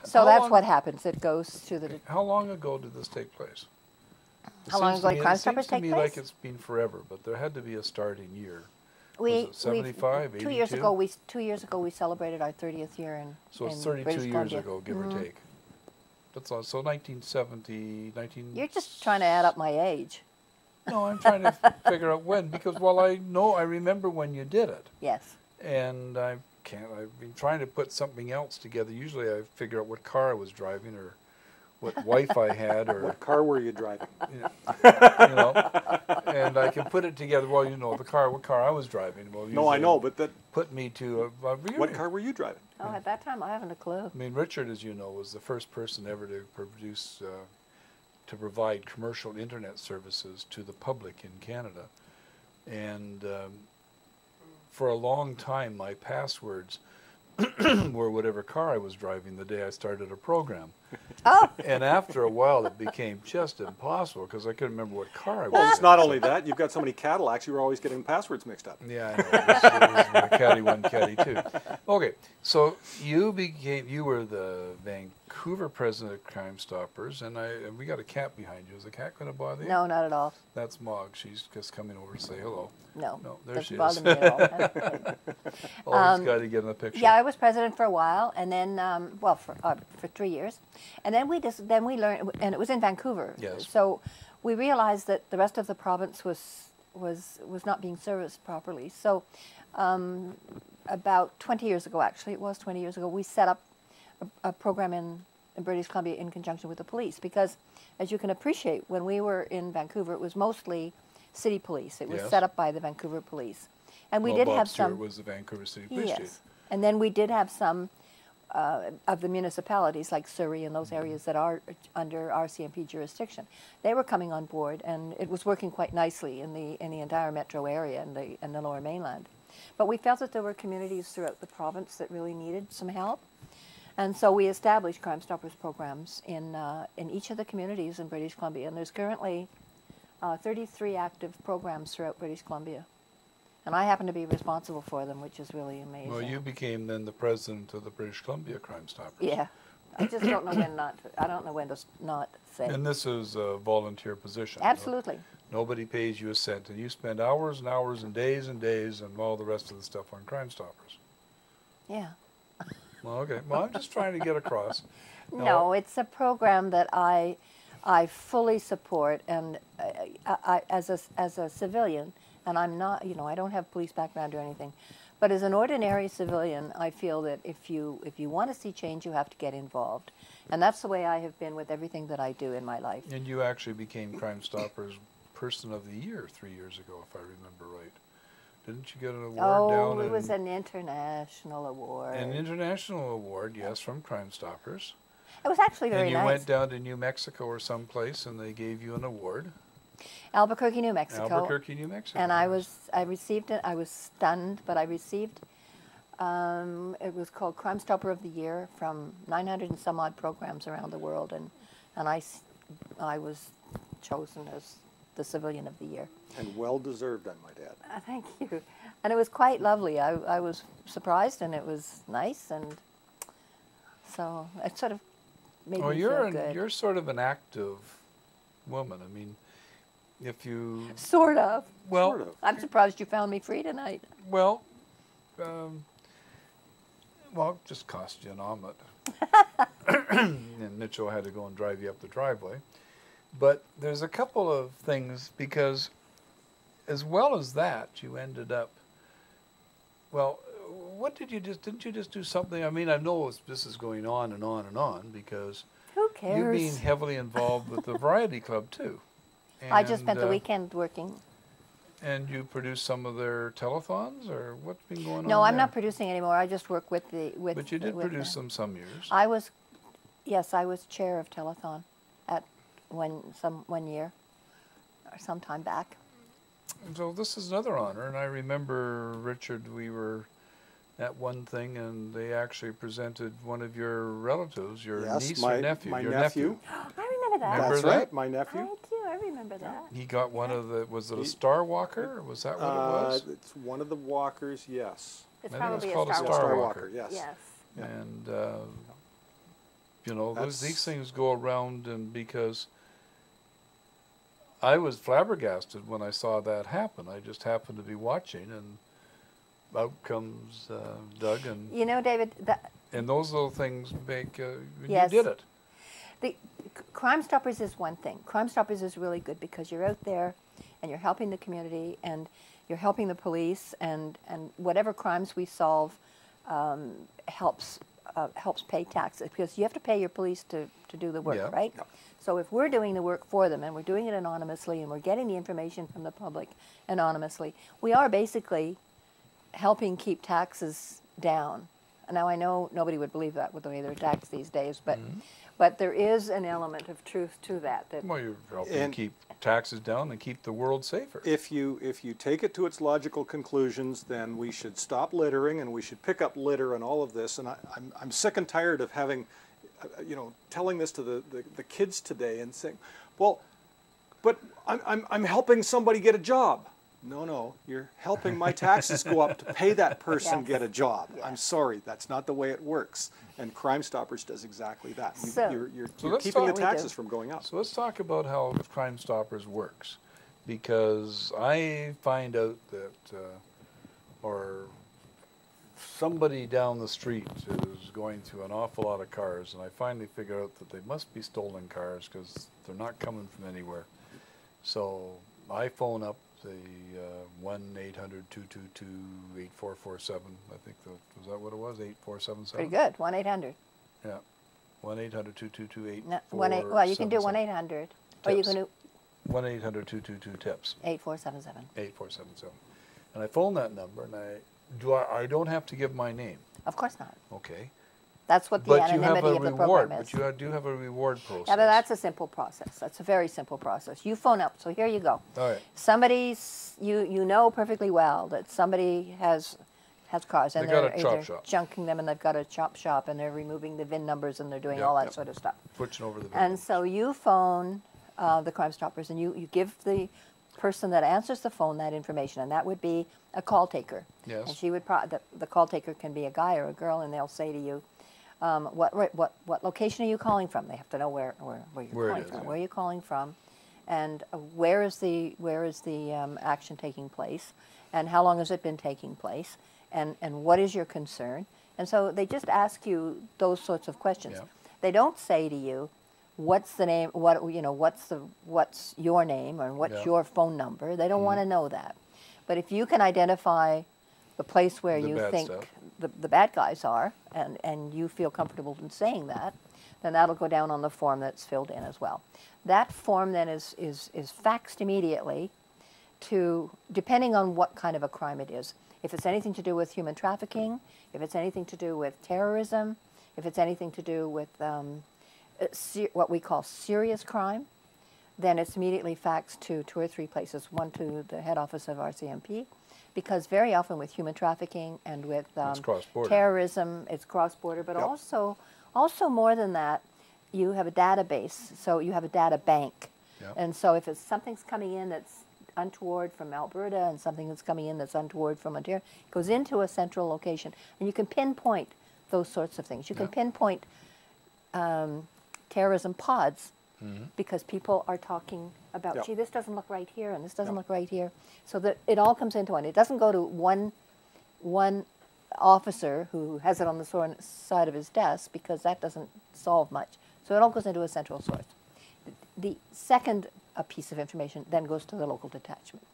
So that's what happens. It goes to the... How long ago did this take place? How long ago did Crime Stoppers take place? It seems to me like it's been forever, but there had to be a starting year. Was it 75, 82? 2 years ago, we celebrated our 30th year in So it's in 32 British years Columbia. ago, give or take. That's all. So 1970, 19... You're just trying to add up my age. No, I'm trying to figure out when, because, well, I remember when you did it. Yes. And I've been trying to put something else together. Usually I figure out what car I was driving or what wife I had or... What car were you driving? You know, and I can put it together. Well, you know, what car I was driving. Well, no, I know, but that... Put me to a what car were you driving? Oh, at that time, I haven't a clue. I mean, Richard, as you know, was the first person ever to produce... to provide commercial internet services to the public in Canada. And for a long time, my passwords were whatever car I was driving the day I started a program. Oh. And after a while, it became just impossible because I couldn't remember what car I was Well, it's in. not only that. You've got so many Cadillacs, you were always getting passwords mixed up. Yeah, I know. This was my Caddy 1, Caddy 2. Okay, so you were the Vancouver president of Crime Stoppers, and we got a cat behind you. Is the cat going to bother you? No, not at all. That's Mog. She's just coming over to say hello. No, there she is. doesn't bother me at all. Always got to get in the picture. Yeah, I was president for a while, and then, well, for 3 years, and then we learned, and it was in Vancouver. Yes. So we realized that the rest of the province was not being serviced properly. So about 20 years ago, actually, it was 20 years ago, we set up a program in British Columbia in conjunction with the police, because as you can appreciate, when we were in Vancouver, it was mostly city police. It was set up by the Vancouver police. And we did Bob have Stewart some... was the Vancouver City Police Chief. And then we did have some of the municipalities like Surrey and those areas that are under RCMP jurisdiction. They were coming on board, and it was working quite nicely in the entire metro area and the Lower Mainland. But we felt that there were communities throughout the province that really needed some help, and so we established Crime Stoppers programs in each of the communities in British Columbia. And there's currently 33 active programs throughout British Columbia. And I happen to be responsible for them, which is really amazing. Well, you became then the president of the British Columbia Crime Stoppers. Yeah. I just don't know when I don't know when to not say. And this is a volunteer position. Absolutely. No? Nobody pays you a cent, and you spend hours and hours and days and all the rest of the stuff on Crime Stoppers. Yeah. Well, okay. Well, I'm just trying to get across. No, it's a program that I fully support, and I as a civilian. And I'm not, you know, I don't have police background or anything, but as an ordinary civilian, I feel that if you want to see change, you have to get involved, and that's the way I have been with everything that I do in my life. And you actually became Crime Stoppers Person of the Year 3 years ago, if I remember right. Didn't you get an award down in... Oh, it was an international award. An international award, yes, from Crime Stoppers. It was actually very nice. And you went down to New Mexico or someplace, and they gave you an award. Albuquerque, New Mexico. Albuquerque, New Mexico. And I received it. I was stunned, but I received, it was called Crime Stopper of the Year from 900 and some odd programs around the world, and I was chosen as the Civilian of the Year. And well deserved, I might add. Thank you. And it was quite lovely. I was surprised, and it was nice, and so it sort of made me feel good. You're sort of an active woman. I mean, if you... Sort of. Well, sort of. I'm surprised you found me free tonight. Well, it just cost you an omelet. And Mitchell had to go and drive you up the driveway. But there's a couple of things, because as well as that, you ended up... Well, what did you just... Didn't you just do something? I mean, I know this is going on and on and on, because... Who cares? You're being heavily involved with the Variety Club, too. And, I just spent the weekend working. And you produce some of their telethons, or what's been going on? No, I'm there? not producing anymore. I just work with the... But you did produce them some years. Yes, I was chair of Telethon at one year, or some time back. So this is another honor, and I remember, Richard, we were at one thing, and they actually presented one of your relatives, your niece or nephew. My your nephew. I remember that. Remember That's that? right, my nephew. I do. I remember that. He got one of the, was it a Star Walker? Was that what it was? It's one of the walkers, yes. It's I think it was probably called a a Star Star Walker. Walker. Yes. Yes. And You know, these That's- things go around, and because I was flabbergasted when I saw that happen. I just happened to be watching, and out comes Doug, and You know, David, those little things make Yes. you did it. the Crime Stoppers is one thing. Crime Stoppers is really good because you're out there and you're helping the community and you're helping the police, and whatever crimes we solve helps pay taxes, because you have to pay your police to do the work, Yeah. right? Yep. So if we're doing the work for them and we're doing it anonymously and we're getting the information from the public anonymously, we are basically helping keep taxes down. Now, I know nobody would believe that with the way they're taxed these days, but there is an element of truth to that. Well, you're helping And- keep taxes down and keep the world safer. If you take it to its logical conclusions, then we should stop littering and we should pick up litter and all of this. And I'm sick and tired of having, telling this to the kids today and saying, well, but I'm helping somebody get a job. No, you're helping my taxes go up to pay that person Yes. get a job. Yes. I'm sorry, that's not the way it works. And Crime Stoppers does exactly that. So- You're let's keeping the talk- We do. taxes from going up. So let's talk about how Crime Stoppers works, because I find out that, or somebody down the street is going through an awful lot of cars, and I finally figure out that they must be stolen cars because they're not coming from anywhere. So I phone up the 1-800-222-8447. I think was that what it was? 8477. Pretty good. 1-800. Yeah, 1-800-222-8477. No, well, you can do 1-800, or you Tips. can do 1-800-222-TIPS. 8477. 8477. And I phone that number, and I don't have to give my name. Of course not. Okay. That's what the But you have anonymity a of the reward. program is. But you do have a reward process. Yeah, but that's a simple process. That's a very simple process. You phone up. So here you go. All right. Somebody's you know perfectly well that somebody has cars, and They got they're a chop either shop. junking them, and they've got a chop shop, and they're removing the VIN numbers, and they're doing Yep, all that yep. sort of stuff. Switching over the And so you phone the Crime Stoppers, and you give the person that answers the phone that information, and that would be a call taker. Yes. And she would the call taker can be a guy or a girl, and they'll say to you, what location are you calling from? They have to know where you're Where it calling is, from. yeah. Where you're calling from, and where is the action taking place, and how long has it been taking place, and what is your concern? And so they just ask you those sorts of questions. Yeah. They don't say to you, what's the name? What's your name, or what's Yeah. your phone number? They don't want to know that. But if you can identify the place where The you bad think stuff. the bad guys are, and you feel comfortable in saying that, then that'll go down on the form that's filled in as well. That form then is faxed immediately to, depending on what kind of a crime it is. If it's anything to do with human trafficking, if it's anything to do with terrorism, if it's anything to do with what we call serious crime, then it's immediately faxed to 2 or 3 places. One to the head office of RCMP, because very often with human trafficking and with It's cross-border. terrorism, it's cross-border, but Yep. also more than that, you have a database, so you have a data bank. Yep. And so if it's something's coming in that's untoward from Alberta and something that's coming in that's untoward from Ontario, it goes into a central location, and you can pinpoint those sorts of things. You can Yep. pinpoint terrorism pods, Mm-hmm. because people are talking about, Yep. gee, this doesn't look right here, and this doesn't Yep. look right here. So that it all comes into one. It doesn't go to one officer who has it on the side of his desk, because that doesn't solve much. So it all goes into a central source. The second piece of information then goes to the local detachment.